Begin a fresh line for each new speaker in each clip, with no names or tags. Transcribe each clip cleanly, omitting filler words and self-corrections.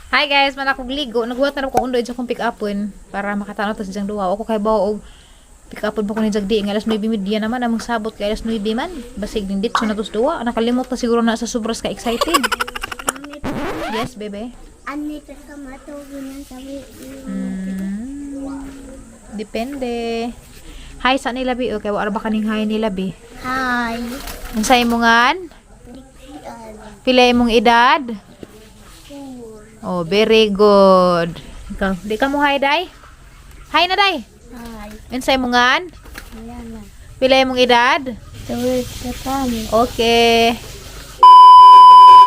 Hi guys, man akong ligo. Nagbuhat na ko undoy sa akong pick upon para makatanaw ta sa jang duha. Ako kay bao og pick upon pa ko ni jagdi nga alas 9:30 naman among sabot kay alas 9 man. Basig din ditso na tos duha. Nakalimot na siguro na sa sobras ka excited. Yes, bebe.
Anita ka matugin ng sabi.
Depende. Hi sa nila bi okay, wala ba kaning hi nila bi?
Hi.
Unsay mo ngan? Pila imong edad? Oh, very good. Ikaw, di ka mo hi, day? Hi na, day.
Hi.
Unsay mo ngan?
Ayan na.
Pila imong edad?
Tawid ka kami.
Okay.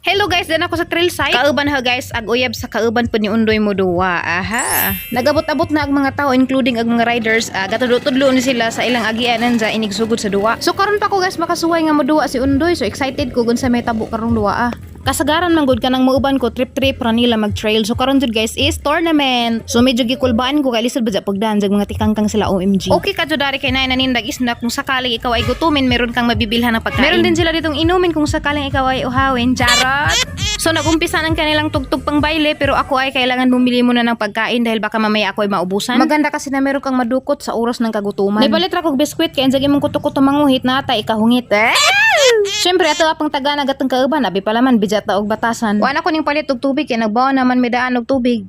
Hello guys, din ako sa trail site. Kauban ha guys, ag uyab sa kauban po ni Undoy mo duwa. Aha. Nagabot-abot na ang mga tao including ang mga riders. Gatudlo-tudlo ni sila sa ilang agianan sa inigsugod sa duwa. So karon pa ko guys makasuway nga mo duwa si Undoy. So excited ko gun sa may tabo karong duwa. Kasagaran man gud kanang muuban ko trip ra nila mag-trail. So karon jud guys is tournament. So medyo gikulbaan ko kay lisod ba pagdaan jag mga tikangkang sila OMG. Okay ka jud dari kay nay nanindag isnak kung sakaling ikaw ay gutumin meron kang mabibilhan ng pagkain. Meron din sila ditong inumin kung sakaling ikaw ay uhawin. Charot. So nagumpisa ng kanilang tugtog pang baile pero ako ay kailangan bumili muna ng pagkain dahil baka mamaya ako ay maubusan. Maganda kasi na meron kang madukot sa oras ng kagutuman. Nibalit ra kog biskwit kay anjagi mong kuto-kuto manguhit na ata ikahungit. Siyempre ato apang taga nagatong kauban abi pala man bijata og batasan. Wa na ko ning palit og tubig kay nagbawa naman medaan og tubig.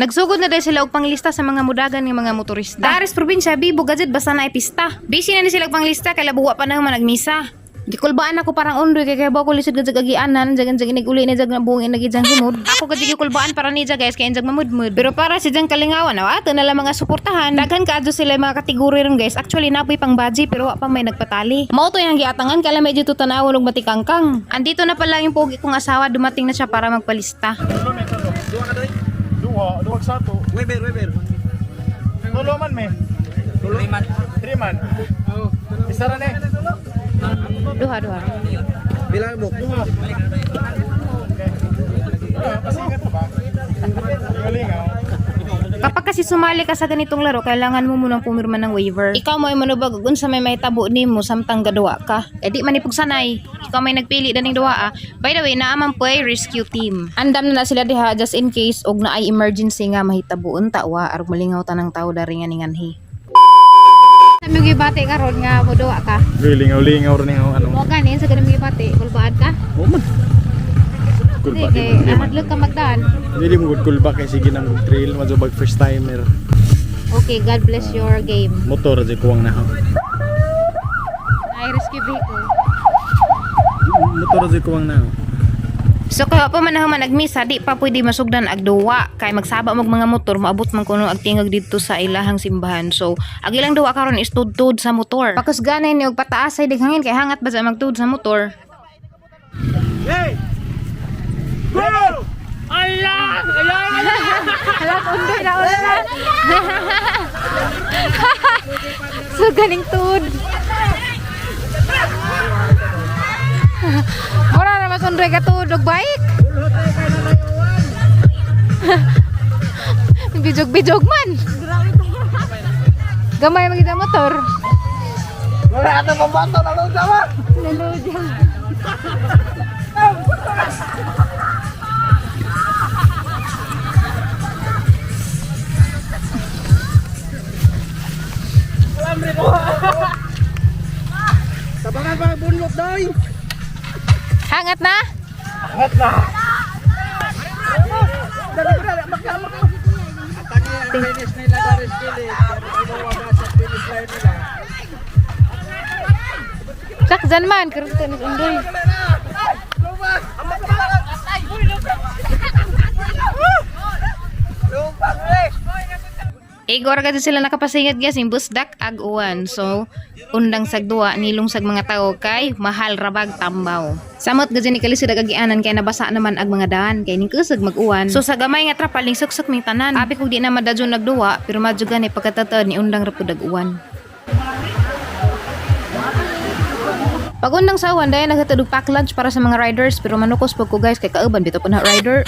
Nagsugod na dahil sila og panglista sa mga mudagan ng mga motorista. Daris probinsya bibo gajud basta na ay pista. Busy na ni sila og panglista kay labuwa pa na man nagmisa. Gikulbaan ako parang undoy kay ba ko lisod gajag agianan jagan uli ni jag na buong inagijang simod. Ako gajig kulbaan para ni guys kay jag mamudmud. Pero para si jang kalingawan ato na lang mga suportahan. Daghan kaadto sila mga kategorya ron guys. Actually napoy pang baji pero wa pa may nagpatali. Mao to yang giatangan kala medyo to tanawon og matikangkang. Andito na pala yung pogi kong asawa dumating na siya para magpalista.
Duha sa to. Weber. Tulo man me. 3 man. Isa ra ne.
Duha.
Bilang mo.
Kapag kasi sumali ka sa ganitong laro, kailangan mo munang pumirma ng waiver. Ikaw mo ay manubag kung sa may tabo nimo samtang gaduwa ka. E di man ipugsanay. Ikaw may nagpili daning duwa. By the way, naaman po ay rescue team. Andam na sila diha just in case og na ay emergency nga mahitabuon tawa arog malingaw tanang tao dari nga ninganhi. Sa mga bate karon nga mo duwa ka.
Lingaw rin yung ano.
Mo ganin sa ganung bate, kulbaan ka?
Oo man. Kulba di man.
Adlok ka magdaan.
Dili mo kulba kay sige nang trail mazubag first timer.
Okay, God bless your game.
Motor di kuwang na.
I rescue vehicle.
Motor di kuwang na.
So kaya pa man nagmisa di pa pwede masugdan ag duwa kay magsaba mag mga motor maabot man kuno ag tingog dito sa ilahang simbahan. So ag ilang duwa karon is tudtod sa motor. Pakus ganay ni og pataas ay dighangin kay hangat ba sa magtud sa motor.
Hey! Go! Allah!
Hala undoy na una. So ganing tud. Ora na masundoy ka tudog bike. Bijog man. Gamay magida motor.
Wala ata pambato na lang sama. Tabangan pa bunlot doy.
Hangat na?
Hat na. Dali magkama. Finish nila dari skili. Finish line nila.
Sakjan man kerto ni undoy. Igor ka sila nakapasingit guys yung busdak ag uwan. So undang sagduwa nilong sag mga tao kay mahal rabag tambaw. Samot gadyan ni kalisod ag agianan kay nabasa naman ag mga daan kay ning kusog mag-uwan. So sa gamay nga trapaling suksok ming tanan. Abi kog di na madadyon nagduwa pero madyo gani pagkatatad ni undang ra pud ag uwan. Pag undang sa uwan dayon naghatudog pack lunch para sa mga riders pero manukos pag ko guys kay kauban dito pa na rider.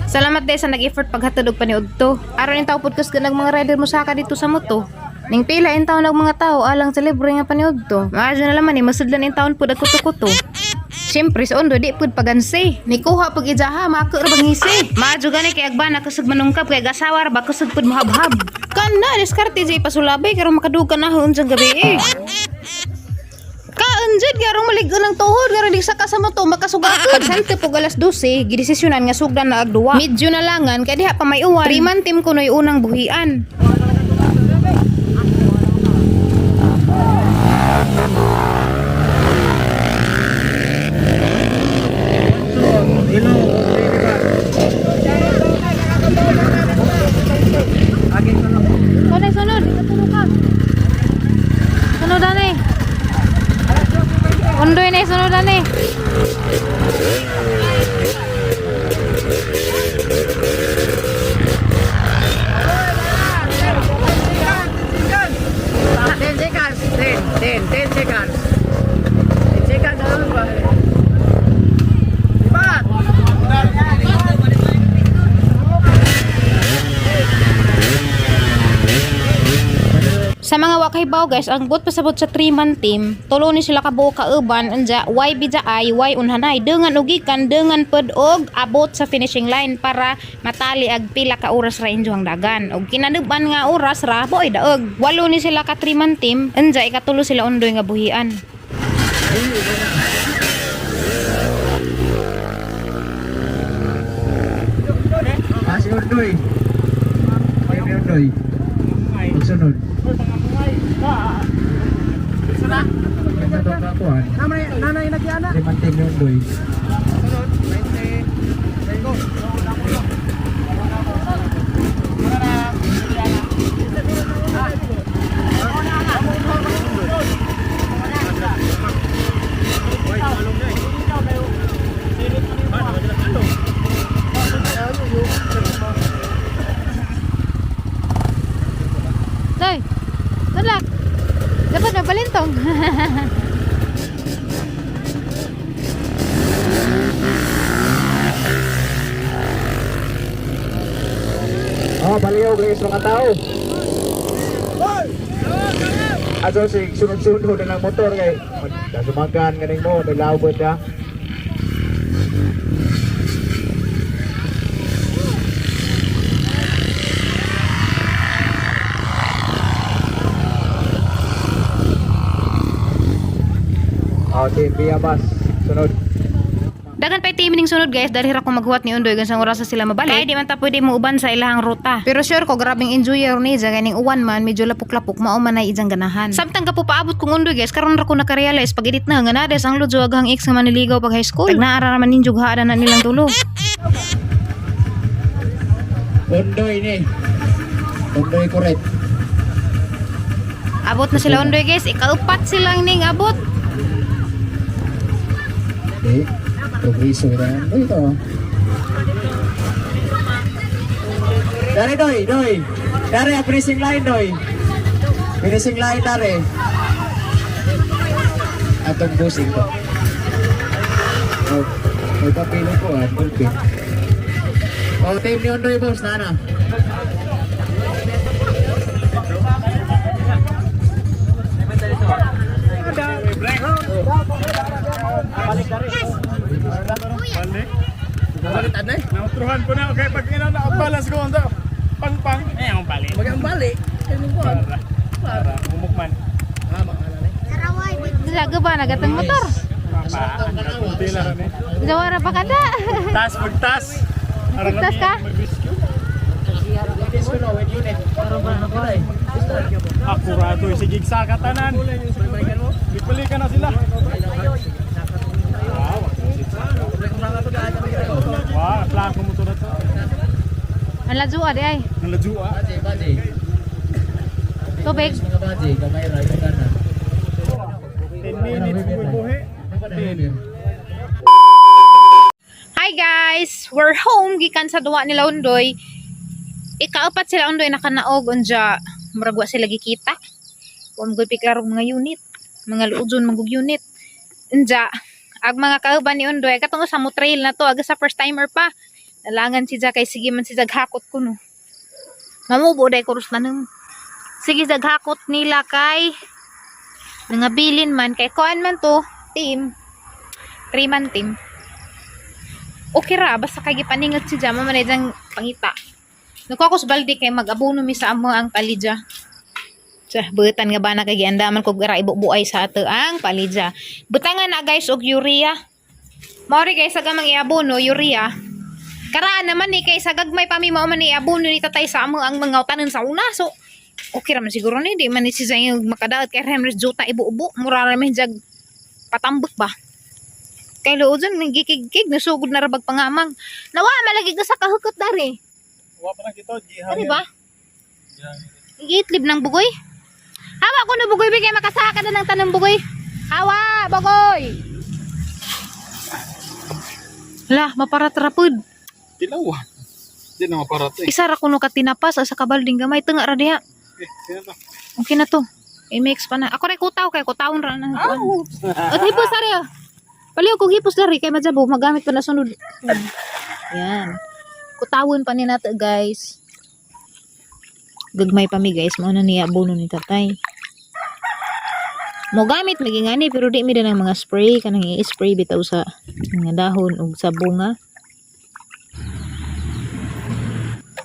Salamat dahil sa nag-effort paghatulog pa ni Udto. Aron yung tao podcast ka ng mga rider mo saka dito sa moto. Ning pila in taon ng mga tao alang sa libre nga paniud to. Maadyo na laman ni masudlan in taon pud kuto-kuto. Siyempre sa Ondoy di pud pagansi. Ni kuha pag ijaha mako ra bangisi. Maadyo gani kay agbana kusog manungkap kay gasawa ra ba kusog pud mahabhab. Kana diskarte jay pasulabay karon makadugan na unsang gabi eh. Kaanjid garong maligon ng tuhod garong di sa kasamo to makasugakon. Pagsante po alas 12 gidesisyonan nga sugdan na agduwa. Medyo na langan kay diha pa may uwan. 3 man team kunoy unang buhian. Sunod, sunod. Sunod ka. Sunod ani. Undoy na sunod ani. Sa mga wakaybaw guys, ang bot pasabot sa 3-man team, tulo ni sila kabuo kauban, anja, Y bijaay, Y unhanay, dengan ugikan, dengan pod og abot sa finishing line para matali ag pila ka oras ra injo ang dagan. Og kinanuban nga oras ra, boy daog. 8 ni sila ka 3-man team, anja, ikatulo sila undoy nga buhian.
Si Undoy. Ay, Undoy. Sunod. Nanay nagyana. Limantin yung Undoy.
Doy, tulak. Dapat may balintong.
Oh, baliw guys mga tao. Aso si sunod-sunod ng motor kay sumagan ganing mo, nilawod na. Oh, team Via Bus, sunod.
Dagan pa iti mining sunod guys, dahil ako maghuwat ni Undoy gansang oras sa sila mabalik. Kaya di man ta pwede mo uban sa ilahang ruta. Pero sure ko grabing enjoyer ni Iza ganing uwan man medyo lapok-lapok mao man ay ijang ganahan. Samtang ka po paabot kong Undoy guys, karon ra ko nakarealize pag edit na nga nades ang ludyo aghang ex nga maniligaw pag high school. Tagnaara man ninjog haada na nilang tulo.
Undoy ni. Undoy correct.
Abot na sila Undoy guys, ikaupat silang ning abot.
Okay. Progreso kita. Oh, ito. Dari Doy, Doy. Dari finishing line Doy. Finishing line dari. Atong busing ko. Oh, may papilo ko ah, bulpin. Oh, team ni Ondoy boss, nana. Balik tanay. Nautruhan ko na okay pag ina nakabalance ko unta. Pang. Ang balik. Ang balik. Para umukman.
Saraway.
Laga ba nagatang motor? Jawara pa kada.
Tas pagtas.
Pagtas ka?
Akurado si Gigsa katanan. Bibalikan na sila. Wah, plako mo to na to.
Ang ladua di ay.
Ang ladua.
Tubig.
10 minutes buhi.
Hi guys! We're home gikan sa duwa nila Undoy. Ikaapat sila Undoy nakanaog unja murag wa sila gikita. Wa mo piklarong mga unit, mga luudson magug unit. Unja ag mga kauban ni Undoy katong sa mo trail na to aga sa first timer pa. Nalangan si kay sige man si hakot kuno. Mamubo day kurus tanong. Sige, daghakot nila kay nangabilin man kay kuan man to team 3-man team. Okay ra basta kay gipaningot si Jama man dang pangita. Nagkakos balde kay mag-abono mi sa amo ang palidya. Sa butan nga ba na kay giandaman kog ra ibubuay sa ato ang palidya. Butangan na guys og urea. Maori guys sa gamang iabono urea. Karaan naman ni kay sa gagmay pa mi mao man ni abono ni tatay sa amo ang mga tanan sa una. So okay ra man siguro ni di man ni si Zay makadaot kay Remres Juta ibu-ubo mura ra man jag patambok ba. Kay luodon nagikig-kig nasugod na rabag pangamang. Nawa malagi ka sa kahukot dari.
Wa pa na kita gihan.
Ano ba? Iitlib ng bugoy. Hawa ko na bugoy bigay makasaka na ng tanong bugoy. Hawa, bugoy. Lah, maparat-rapod.
Tinawa. Di na maparat eh.
Isa ra kuno ka tinapas sa kabalding gamay tunga ra diha.
Sino to?
Okay na to. I-mix pa na. Ako rin kutaw kay kutawon ra na. At hipos ari. Paliw kog hipos dari kay majabo magamit pa na sunod. Yan. Kutawon pa ni nato guys. Gagmay pa mi guys mo na niya abono ni tatay. Mo gamit lagi ngani pero di mi din ang mga spray kanang i-spray bitaw sa mga dahon ug sa bunga.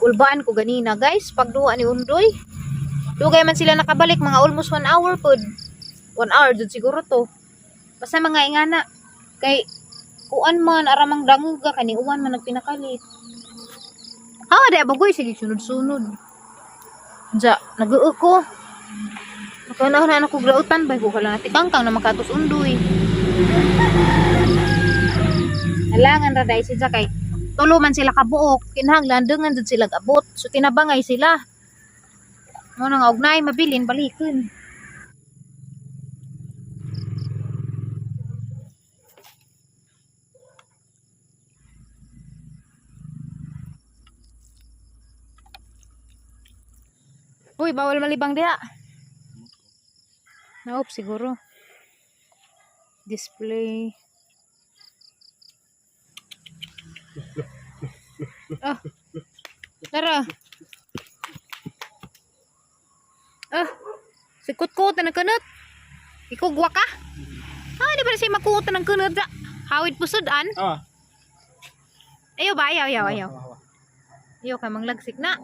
Ulbaan ko ganina guys pagduwa ni Undoy. Dugay man sila nakabalik mga almost 1 hour pod. 1 hour jud siguro to. Basta mga ingana kay kuan man aramang danguga kani uwan man nagpinakalit. Hawa di abagoy sige sunod-sunod. Ja, nag-uuk ko. Nakanahan na ako grautan bay ko kala natikangkang na makatos Undoy. Alangan ra dai siya kay tulo man sila kabuok, kinahanglan dengan jud sila abot. So tinabangay sila. Mo nang ugnay mabilin balikin. Uy, bawal malibang diha. Naop siguro. Display. Ah. Tara. Ah. Sikot-kot na kanot. Ikugwa ka? Ah, di ba siya makuot ng kanot sa hawid pusudan?
Ah.
Ayaw ba? Ayaw. Ayaw ka manglagsik na.